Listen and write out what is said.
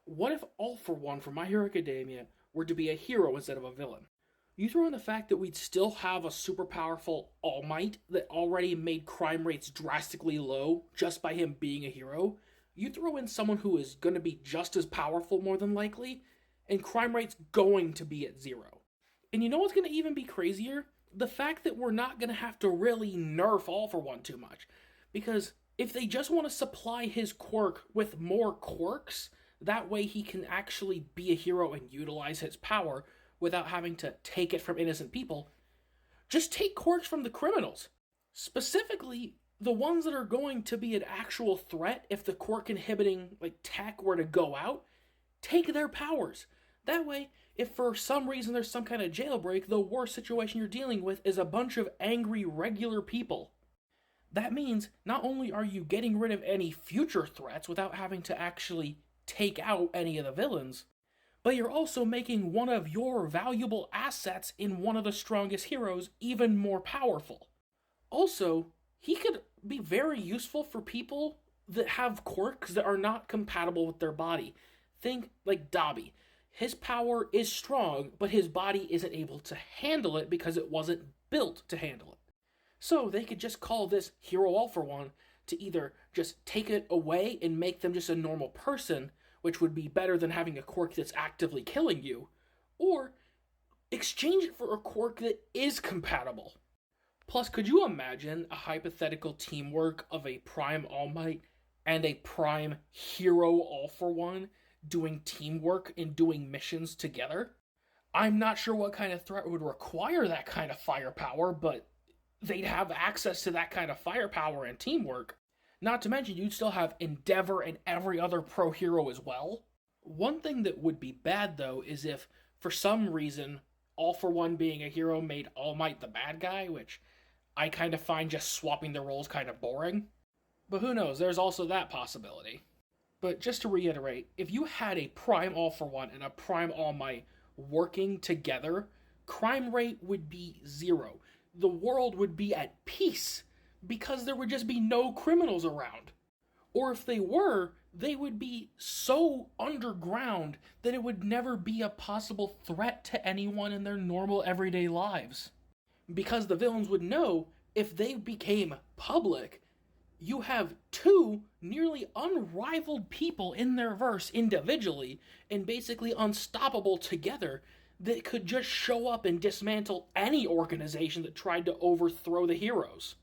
What if All For One from My Hero Academia were to be a hero instead of a villain? You throw in the fact that we'd still have a super powerful All Might that already made crime rates drastically low just by him being a hero. You throw in someone who is going to be just as powerful, more than likely, and crime rate's going to be at zero. And you know what's going to even be crazier? The fact that we're not going to have to really nerf All For One too much. Because if they just want to supply his quirk with more quirks, that way he can actually be a hero and utilize his power without having to take it from innocent people. Just take quirks from the criminals. Specifically, the ones that are going to be an actual threat if the quirk inhibiting tech were to go out, take their powers. That way, if for some reason there's some kind of jailbreak, the worst situation you're dealing with is a bunch of angry regular people. That means not only are you getting rid of any future threats without having to actually take out any of the villains, but you're also making one of your valuable assets in one of the strongest heroes even more powerful. Also, he could be very useful for people that have quirks that are not compatible with their body. Think like Dabi. His power is strong, but his body isn't able to handle it because it wasn't built to handle it. So they could just call this Hero All For One to either just take it away and make them just a normal person, which would be better than having a quirk that's actively killing you, or exchange it for a quirk that is compatible. Plus, could you imagine a hypothetical teamwork of a Prime All Might and a Prime Hero All For One doing teamwork and doing missions together? I'm not sure what kind of threat would require that kind of firepower, but they'd have access to that kind of firepower and teamwork. Not to mention, you'd still have Endeavor and every other pro hero as well. One thing that would be bad, though, is if, for some reason, All For One being a hero made All Might the bad guy, which I kind of find just swapping the roles kind of boring. But who knows, there's also that possibility. But just to reiterate, if you had a Prime All For One and a Prime All Might working together, crime rate would be zero. The world would be at peace because there would just be no criminals around. Or if they were, they would be so underground that it would never be a possible threat to anyone in their normal everyday lives. Because the villains would know if they became public, you have two nearly unrivaled people in their verse individually and basically unstoppable together that could just show up and dismantle any organization that tried to overthrow the heroes.